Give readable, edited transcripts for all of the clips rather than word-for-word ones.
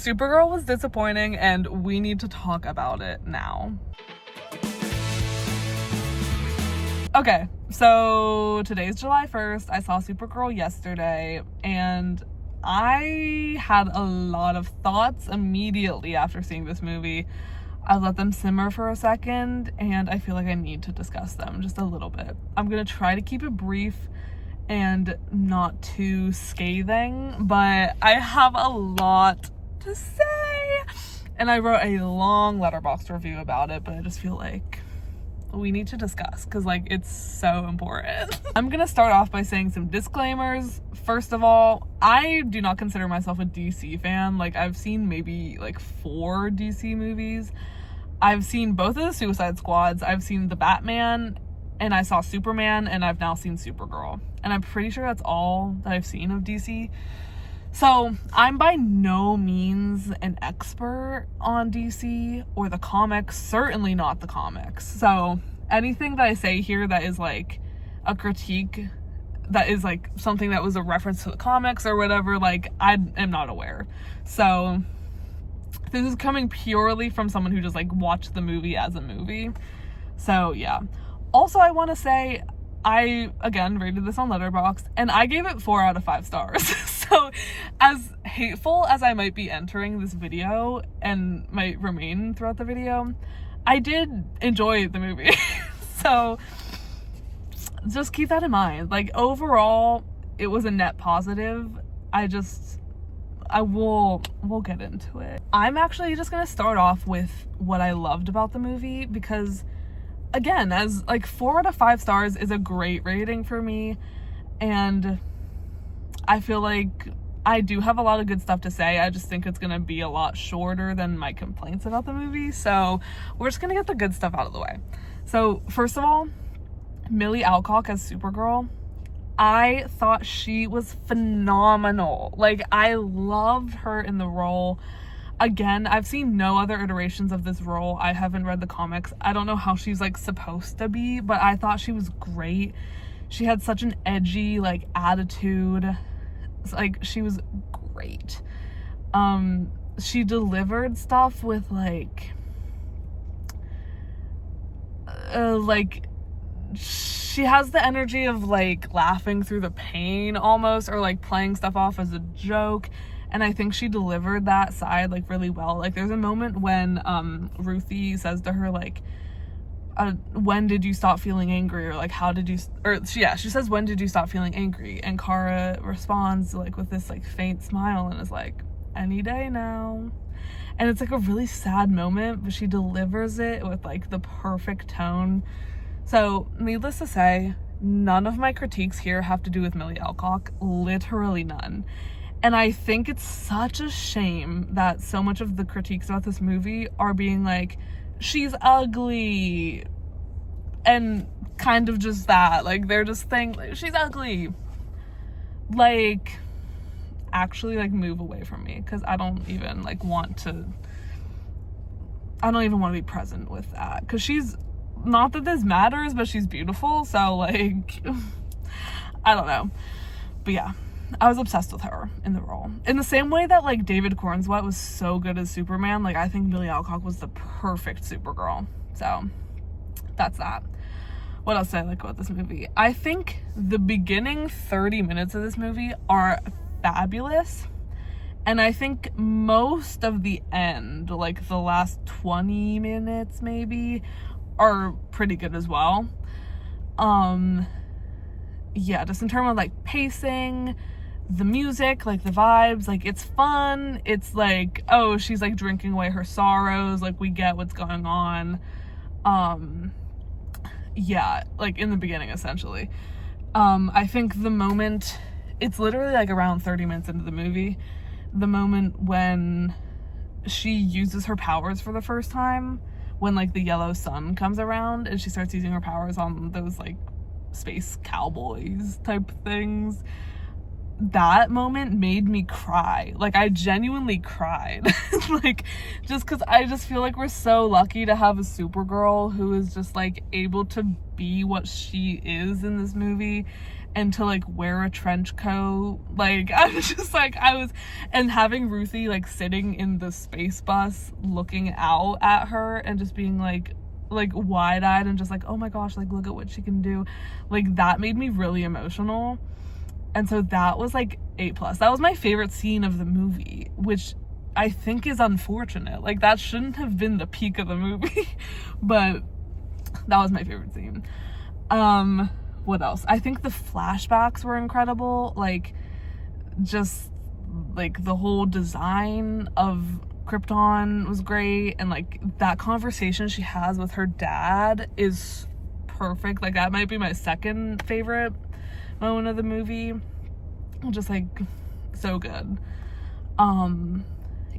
Supergirl was disappointing and we need to talk about it now. Okay, so today's July 1st. I saw Supergirl yesterday and I had a lot of thoughts immediately after seeing this movie. I let them simmer for a second and I feel like I need to discuss them just a little bit. I'm gonna try to keep it brief and not too scathing, but I have a lot to say. And I wrote a long Letterboxd review about it, but I just feel like we need to discuss because like it's so important. I'm gonna start off by saying some disclaimers. First of all, I do not consider myself a DC fan. Like I've seen maybe like 4 DC movies. I've seen both of the Suicide Squads. I've seen the Batman and I saw Superman and I've now seen Supergirl. And I'm pretty sure that's all that I've seen of DC. So I'm by no means an expert on DC or the comics, certainly not the comics. So anything that I say here that is like a critique, that is like something that was a reference to the comics or whatever, like I am not aware. So this is coming purely from someone who just like watched the movie as a movie. So yeah. Also, I want to say I, again, rated this on Letterboxd and I gave it 4 out of 5 stars. So as hateful as I might be entering this video and might remain throughout the video, I did enjoy the movie. So just keep that in mind. Like overall, it was a net positive. We'll get into it. I'm actually just gonna start off with what I loved about the movie because again, as like 4 out of 5 stars is a great rating for me, and I feel like I do have a lot of good stuff to say. I just think it's gonna be a lot shorter than my complaints about the movie, so we're just gonna get the good stuff out of the way. So first of all, Millie Alcock as Supergirl, I thought she was phenomenal. Like I loved her in the role. Again, I've seen no other iterations of this role. I haven't read the comics. I don't know how she's like supposed to be, but I thought she was great. She had such an edgy like attitude. It's like she was great. She delivered stuff with like she has the energy of like laughing through the pain almost, or like playing stuff off as a joke. And I think she delivered that side like really well. Like there's a moment when Ruthie says to her like, when did you stop feeling angry, or like how did you, she says, when did you stop feeling angry? And Kara responds like with this like faint smile and is like, any day now. And it's like a really sad moment, but she delivers it with like the perfect tone. So needless to say, none of my critiques here have to do with Millie Alcock, literally none. And I think it's such a shame that so much of the critiques about this movie are being like, she's ugly, and kind of just that, like they're just saying like, she's ugly. Like actually like move away from me, because I don't even want to be present with that, because she's, not that this matters, but she's beautiful, so like I don't know. But yeah, I was obsessed with her in the role. In the same way that like David Cornswet was so good as Superman, like I think Millie Alcock was the perfect Supergirl. So that's that. What else did I like about this movie? I think the beginning 30 minutes of this movie are fabulous. And I think most of the end, like the last 20 minutes maybe, are pretty good as well. Yeah, just in terms of like pacing, the music, like the vibes, like it's fun. It's like, oh, she's like drinking away her sorrows, like we get what's going on. Yeah, like in the beginning essentially. I think the moment, it's literally like around 30 minutes into the movie, the moment when she uses her powers for the first time, when like the yellow sun comes around and she starts using her powers on those like space cowboys type things. That moment made me cry. Like I genuinely cried. Like just because I just feel like we're so lucky to have a Supergirl who is just like able to be what she is in this movie, and to like wear a trench coat. Like I was just like, and having Ruthie like sitting in the space bus looking out at her and just being like wide-eyed and just like, oh my gosh, like look at what she can do. Like that made me really emotional. And so that was like 8+. That was my favorite scene of the movie, which I think is unfortunate. Like that shouldn't have been the peak of the movie, but that was my favorite scene. What else? I think the flashbacks were incredible. Like just like the whole design of Krypton was great, and like that conversation she has with her dad is perfect. Like that might be my second favorite moment of the movie. Just like so good.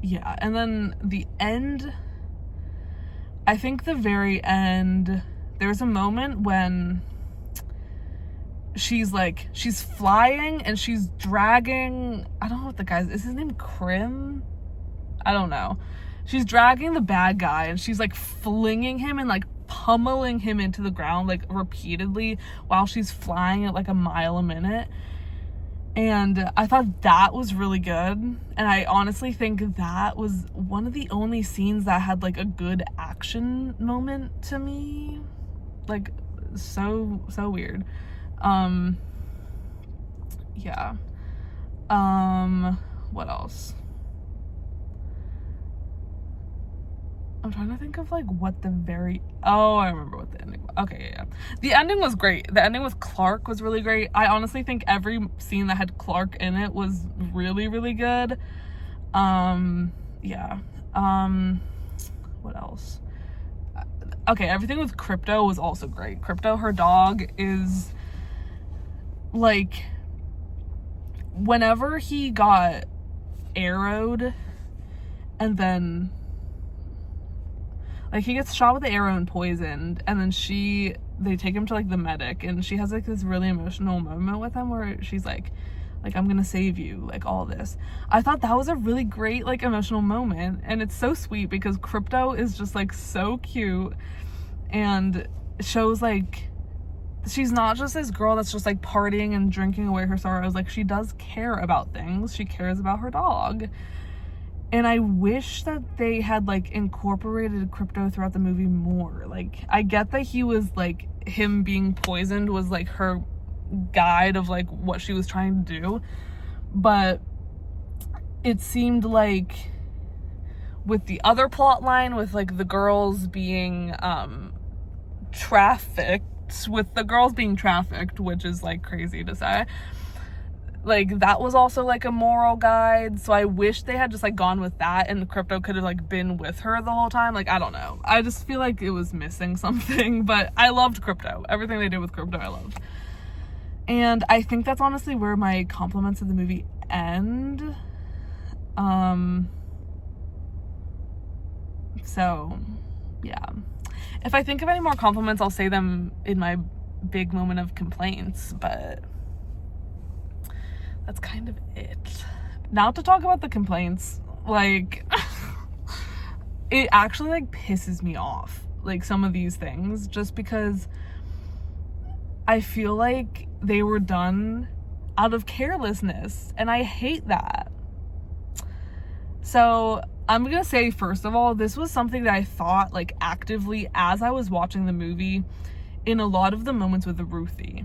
Yeah, and then the end, I think the very end, there's a moment when she's flying and she's dragging, I don't know what the guy's, is his name Krim? I don't know. She's dragging the bad guy and she's like flinging him and like pummeling him into the ground like repeatedly while she's flying at like a mile a minute. And I thought that was really good. And I honestly think that was one of the only scenes that had like a good action moment to me. Like so weird. Yeah. What else? I'm trying to think of like what I remember what the ending was. Okay, yeah. The ending was great. The ending with Clark was really great. I honestly think every scene that had Clark in it was really, really good. Yeah. What else? Okay, everything with Crypto was also great. Crypto, her dog, is like, whenever he got arrowed and then like he gets shot with the arrow and poisoned, and then they take him to like the medic, and she has like this really emotional moment with him where she's like I'm gonna save you, like all this. I thought that was a really great like emotional moment, and it's so sweet because Crypto is just like so cute and shows like she's not just this girl that's just like partying and drinking away her sorrows. Like she does care about things. She cares about her dog. And I wish that they had like incorporated Crypto throughout the movie more. Like I get that he was like, him being poisoned was like her guide of like what she was trying to do, but it seemed like with the other plot line with like the girls being trafficked, which is like crazy to say, like that was also like a moral guide. So I wish they had just like gone with that and Crypto could have like been with her the whole time. Like I don't know, I just feel like it was missing something. But I loved Crypto. Everything they did with Crypto I loved. And I think that's honestly where my compliments of the movie end. So yeah, if I think of any more compliments I'll say them in my big moment of complaints, but that's kind of it. Now to talk about the complaints, like it actually like pisses me off, like some of these things, just because I feel like they were done out of carelessness, and I hate that. So I'm gonna say, first of all, this was something that I thought like actively as I was watching the movie in a lot of the moments with the Ruthie.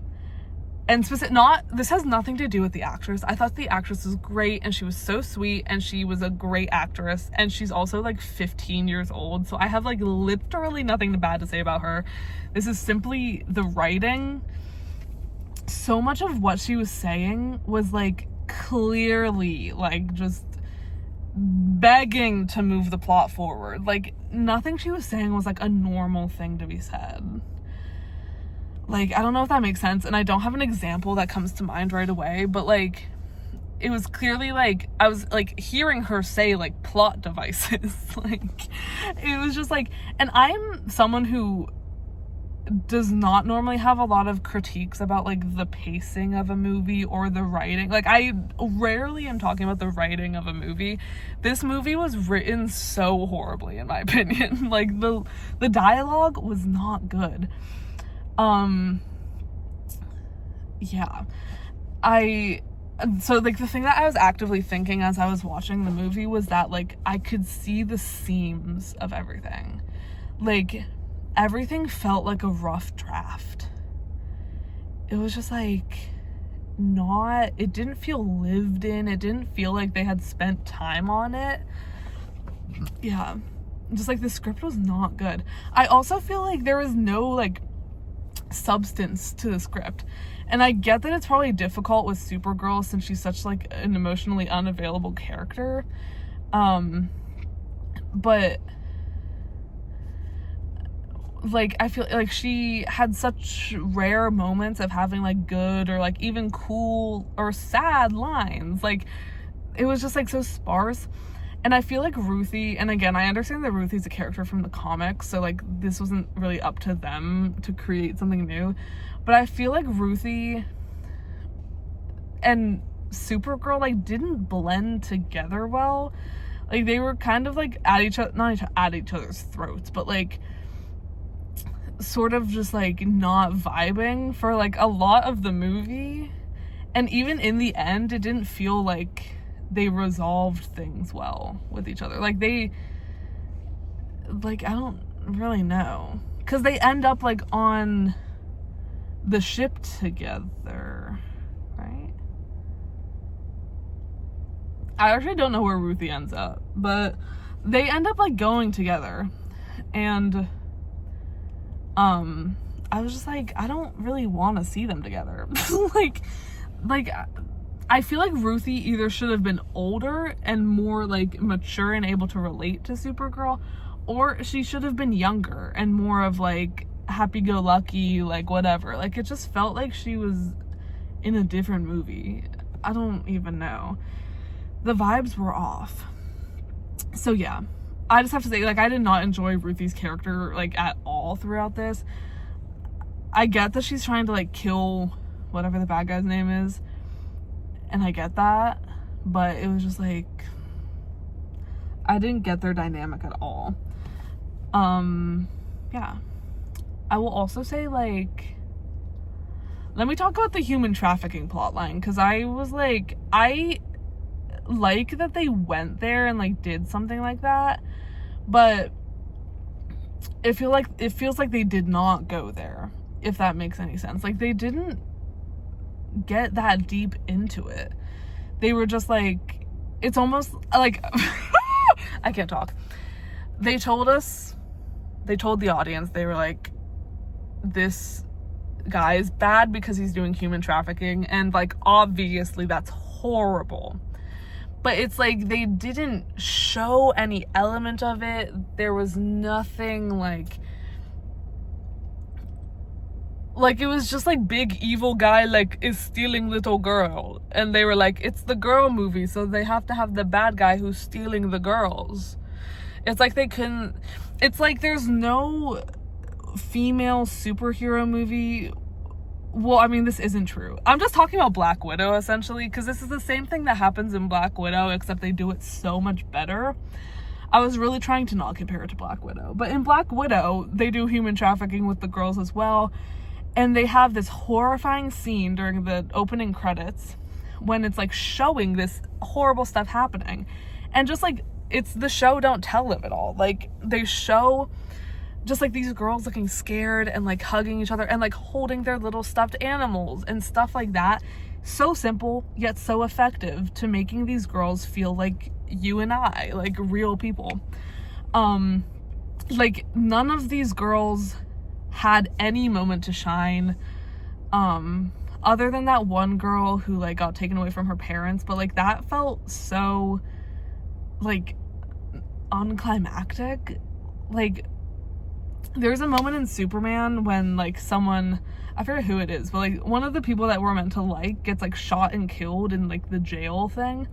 And this has nothing to do with the actress. I thought the actress was great and she was so sweet and she was a great actress, and she's also like 15 years old. So I have like literally nothing bad to say about her. This is simply the writing. So much of what she was saying was like clearly like just begging to move the plot forward. Like nothing she was saying was like a normal thing to be said. Like, I don't know if that makes sense, and I don't have an example that comes to mind right away, but like it was clearly like I was like hearing her say like plot devices. Like it was just like, and I'm someone who does not normally have a lot of critiques about like the pacing of a movie or the writing. Like I rarely am talking about the writing of a movie. This movie was written so horribly in my opinion. Like the dialogue was not good. yeah. So like the thing that I was actively thinking as I was watching the movie was that like I could see the seams of everything. Like everything felt like a rough draft. It was just like it didn't feel lived in. It didn't feel like they had spent time on it. Yeah. Just like the script was not good. I also feel like there was no like substance to the script. And I get that it's probably difficult with Supergirl since she's such like an emotionally unavailable character. But like I feel like she had such rare moments of having like good or like even cool or sad lines. Like it was just like so sparse. And I feel like Ruthie, and again, I understand that Ruthie's a character from the comics, so like this wasn't really up to them to create something new. But I feel like Ruthie and Supergirl like didn't blend together well. Like they were kind of like at each other, not at each other's throats, but like sort of just like not vibing for like a lot of the movie. And even in the end, it didn't feel like they resolved things well with each other. Like I don't really know, because they end up like on the ship together, right? I actually don't know where Ruthie ends up, but they end up like going together. And I was just like, I don't really want to see them together. like I feel like Ruthie either should have been older and more like mature and able to relate to Supergirl, or she should have been younger and more of like happy-go-lucky, like whatever. Like it just felt like she was in a different movie. I don't even know. The vibes were off. So yeah, I just have to say, like, I did not enjoy Ruthie's character like at all throughout this. I get that she's trying to like kill whatever the bad guy's name is, and I get that, but it was just like I didn't get their dynamic at all. Yeah. I will also say, like, let me talk about the human trafficking plotline, because I was like, I like that they went there and like did something like that, but it feels like they did not go there, if that makes any sense. Like they didn't get that deep into it. They were just like, it's almost like I can't talk. They told the audience, they were like, this guy is bad because he's doing human trafficking, and like obviously that's horrible, but it's like they didn't show any element of it. There was nothing like it was just like big evil guy like is stealing little girl, and they were like, it's the girl movie, so they have to have the bad guy who's stealing the girls. It's like they couldn't, it's like there's no female superhero movie. Well, I mean, this isn't true. I'm just talking about Black Widow essentially, because this is the same thing that happens in Black Widow, except they do it so much better. I was really trying to not compare it to Black Widow, but in Black Widow they do human trafficking with the girls as well. And they have this horrifying scene during the opening credits when it's like showing this horrible stuff happening. And just like, it's the show don't tell of it all. Like they show just like these girls looking scared and like hugging each other and like holding their little stuffed animals and stuff like that. So simple, yet so effective to making these girls feel like you and I, like real people. Like none of these girls had any moment to shine, other than that one girl who like got taken away from her parents, but like that felt so like unclimactic. Like there's a moment in Superman when like someone, I forget who it is, but like one of the people that we're meant to like gets like shot and killed in like the jail thing,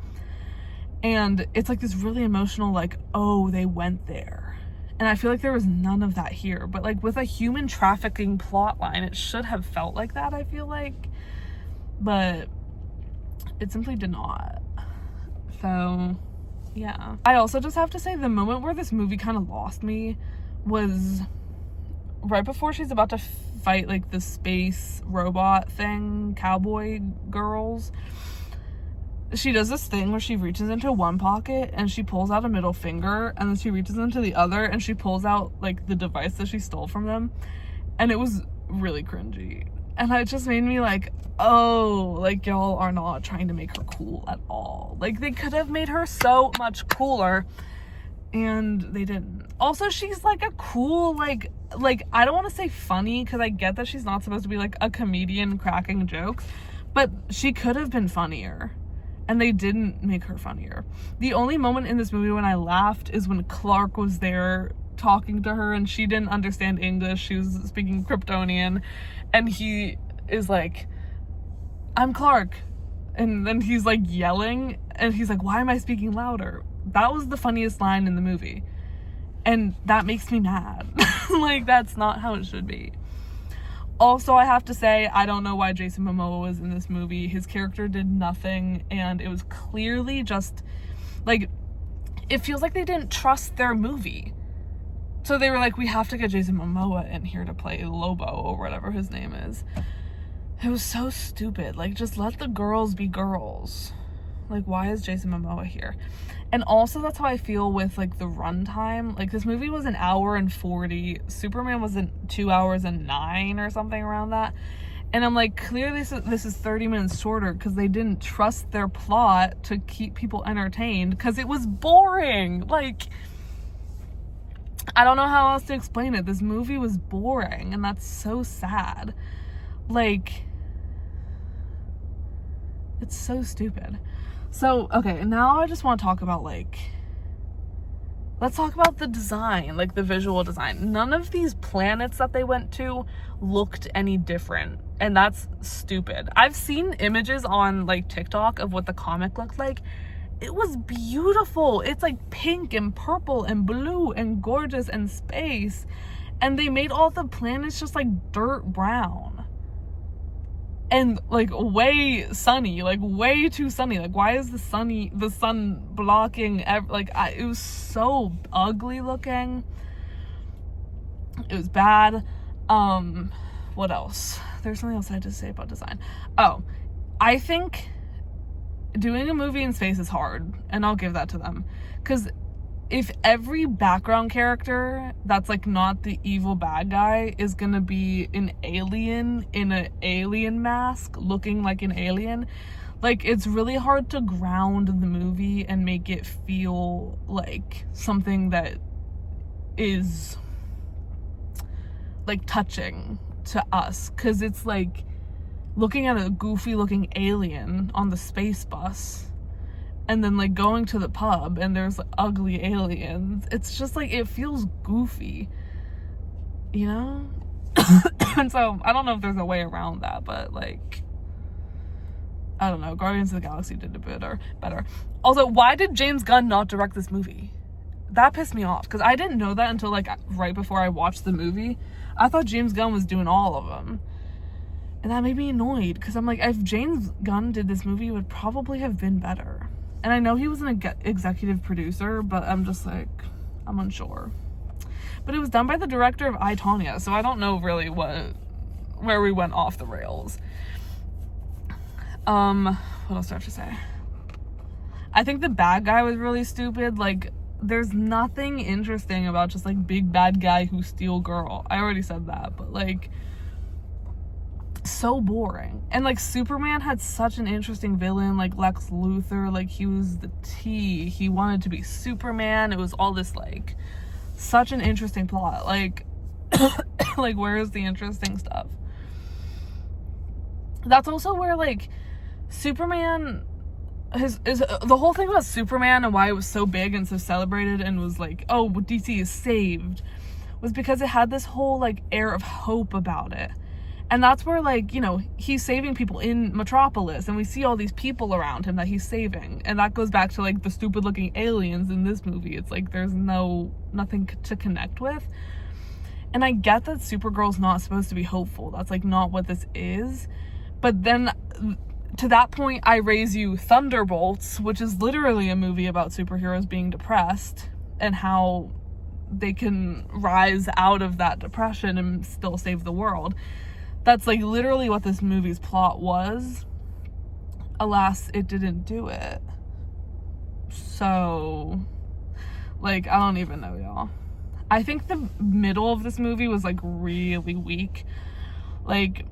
and it's like this really emotional like, oh, they went there. And I feel like there was none of that here. But like with a human trafficking plot line, it should have felt like that, I feel like. But it simply did not. So yeah. I also just have to say the moment where this movie kind of lost me was right before she's about to fight like the space robot thing, cowboy girls, she does this thing where she reaches into one pocket and she pulls out a middle finger, and then she reaches into the other and she pulls out like the device that she stole from them, and it was really cringy. And it just made me like, oh, like, y'all are not trying to make her cool at all. Like, they could have made her so much cooler, and they didn't. Also, she's like a cool, like I don't want to say funny, because I get that she's not supposed to be like a comedian cracking jokes, but she could have been funnier, and they didn't make her funnier. The only moment in this movie when I laughed is when Clark was there talking to her and she didn't understand English. She was speaking Kryptonian, and he is like, I'm Clark, and then he's like yelling, and he's like, why am I speaking louder? That was the funniest line in the movie, and that makes me mad. Like, that's not how it should be. Also, I have to say, I don't know why Jason Momoa was in this movie. His character did nothing, and it was clearly just like, it feels like they didn't trust their movie. So they were like, we have to get Jason Momoa in here to play Lobo, or whatever his name is. It was so stupid. Like, just let the girls be girls. Like, why is Jason Momoa here? And also, that's how I feel with, like, the runtime. Like, this movie was 1 hour and 40. Superman was in 2 hours and 9 or something around that. And I'm like, clearly this is 30 minutes shorter because they didn't trust their plot to keep people entertained, because it was boring. Like, I don't know how else to explain it. This movie was boring, and that's so sad. Like, it's so stupid. So, okay, now I just want to talk about, like, let's talk about the design, like the visual design. None of these planets that they went to looked any different, and that's stupid. I've seen images on, like, TikTok of what the comic looked like. It was beautiful. It's like pink and purple and blue and gorgeous and space. And they made all the planets just like dirt brown. And like way sunny, like way too sunny. Like, why is the sun blocking it was so ugly looking. It was bad. What else? There's something else I had to say about design. Oh, I think doing a movie in space is hard, and I'll give that to them, because if every background character that's like not the evil bad guy is gonna be an alien in an alien mask looking like an alien, like, it's really hard to ground the movie and make it feel like something that is like touching to us, because it's like looking at a goofy looking alien on the space bus and then like going to the pub and there's ugly aliens. It's just like, it feels goofy, you know? And so I don't know if there's a way around that, but like, I don't know, Guardians of the Galaxy did it better. Also, why did James Gunn not direct this movie? That pissed me off, because I didn't know that until like right before I watched the movie. I thought James Gunn was doing all of them. And that made me annoyed, because I'm like, if James Gunn did this movie, it would probably have been better. And I know he was an executive producer, but I'm just like, I'm unsure. But it was done by the director of I, Tonya, so I don't know really where we went off the rails. What else do I have to say? I think the bad guy was really stupid. Like, there's nothing interesting about just like big bad guy who steal girl. I already said that, but like, so boring. And like, Superman had such an interesting villain, like Lex Luthor. Like, he was the T. He wanted to be Superman. It was all this like such an interesting plot. Like like, where is the interesting stuff? That's also where like Superman is the whole thing about Superman and why it was so big and so celebrated and was like, oh, DC is saved, was because it had this whole like air of hope about it. And that's where, like, you know, he's saving people in Metropolis, and we see all these people around him that he's saving. And that goes back to, like, the stupid-looking aliens in this movie. It's like there's nothing to connect with. And I get that Supergirl's not supposed to be hopeful. That's, like, not what this is. But then, to that point, I raise you Thunderbolts, which is literally a movie about superheroes being depressed and how they can rise out of that depression and still save the world. That's like literally what this movie's plot was. Alas, it didn't do it. So, like, I don't even know, y'all. I think the middle of this movie was like really weak. Like,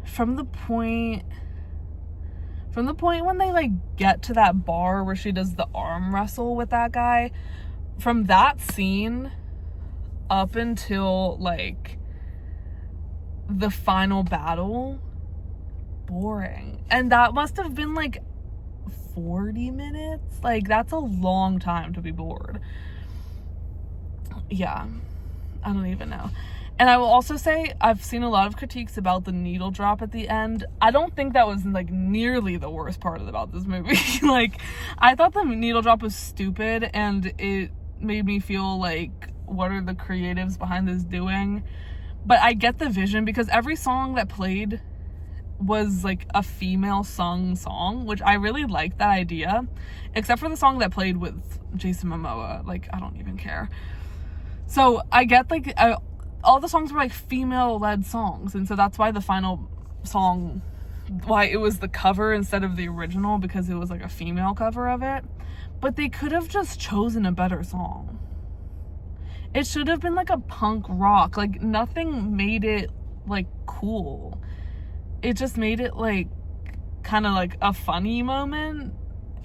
from the point when they like get to that bar where she does the arm wrestle with that guy, from that scene up until like the final battle, boring. And that must have been like 40 minutes. Like, that's a long time to be bored. Yeah, I don't even know. And I will also say, I've seen a lot of critiques about the needle drop at the end. I don't think that was like nearly the worst part about this movie. Like, I thought the needle drop was stupid, and it made me feel like, what are the creatives behind this doing? But I get the vision, because every song that played was like a female sung song, which I really liked that idea, except for the song that played with Jason Momoa. Like, I don't even care. So I get like all the songs were like female led songs, and so that's why the final song, why it was the cover instead of the original, because it was like a female cover of it. But they could have just chosen a better song. It should have been like a punk rock. Like, nothing made it like cool. It just made it like kind of like a funny moment,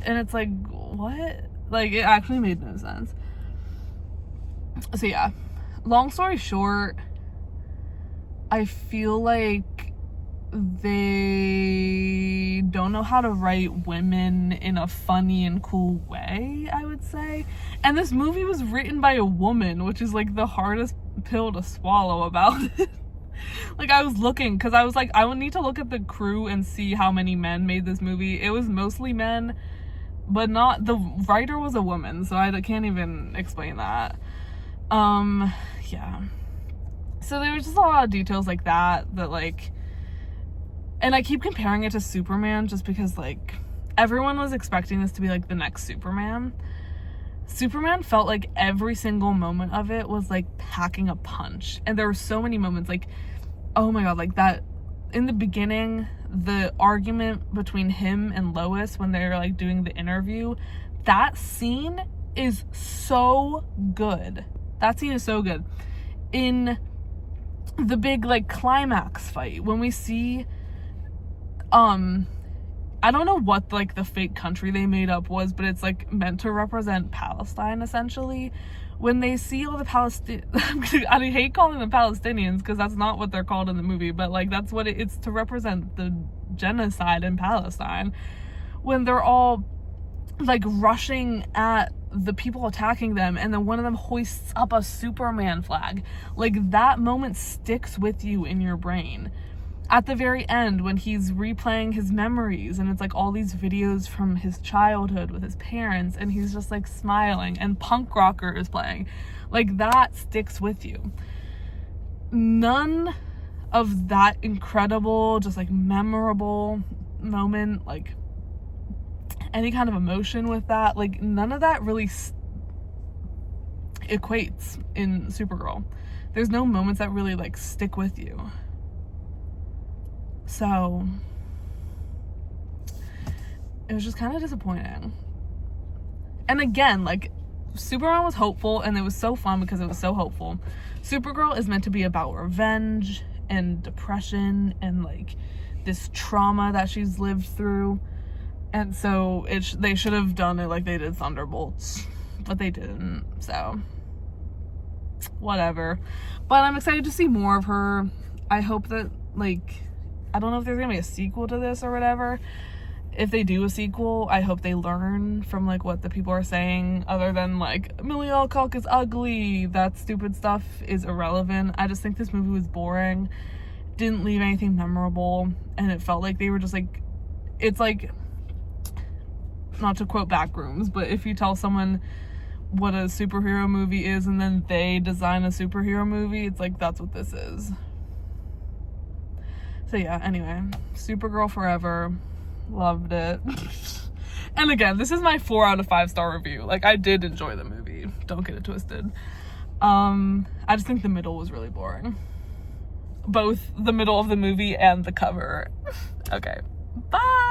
and it's like, what? Like, it actually made no sense. So yeah, long story short, I feel like they don't know how to write women in a funny and cool way, I would say. And this movie was written by a woman, which is like the hardest pill to swallow about it. Like, I was looking, because I was like, I would need to look at the crew and see how many men made this movie. It was mostly men, but not, the writer was a woman, so I can't even explain that. Yeah. So there was just a lot of details like that like, and I keep comparing it to Superman just because like everyone was expecting this to be like the next Superman. Superman felt like every single moment of it was like packing a punch, and there were so many moments like, oh my god, like that in the beginning, the argument between him and Lois when they're like doing the interview, that scene is so good. That scene is so good. In the big like climax fight, when we see I don't know what like the fake country they made up was, but it's like meant to represent Palestine essentially. When they see all the I hate calling them Palestinians because that's not what they're called in the movie, but like that's what it's to represent, the genocide in Palestine. When they're all like rushing at the people attacking them, and then one of them hoists up a Superman flag, like that moment sticks with you in your brain. At the very end, when he's replaying his memories, and it's like all these videos from his childhood with his parents, and he's just like smiling, and punk rocker is playing, like that sticks with you. None of that incredible, just like memorable moment, like any kind of emotion with that, like none of that really equates in Supergirl. There's no moments that really like stick with you. So it was just kind of disappointing. And again, like Superman was hopeful, and it was so fun because it was so hopeful. Supergirl is meant to be about revenge and depression and like this trauma that she's lived through. And so they should have done it like they did Thunderbolts, but they didn't, so whatever. But I'm excited to see more of her. I hope that, like, I don't know if there's gonna be a sequel to this or whatever. If they do a sequel, I hope they learn from like what the people are saying, other than like Amelia Alcock is ugly. That stupid stuff is irrelevant. I just think this movie was boring, didn't leave anything memorable, and it felt like they were just like, it's like, not to quote Backrooms, but if you tell someone what a superhero movie is and then they design a superhero movie, it's like, that's what this is. So yeah, anyway, Supergirl forever. Loved it. And again, this is my 4 out of 5 star review. Like, I did enjoy the movie. Don't get it twisted. I just think the middle was really boring. Both the middle of the movie and the cover. Okay, bye!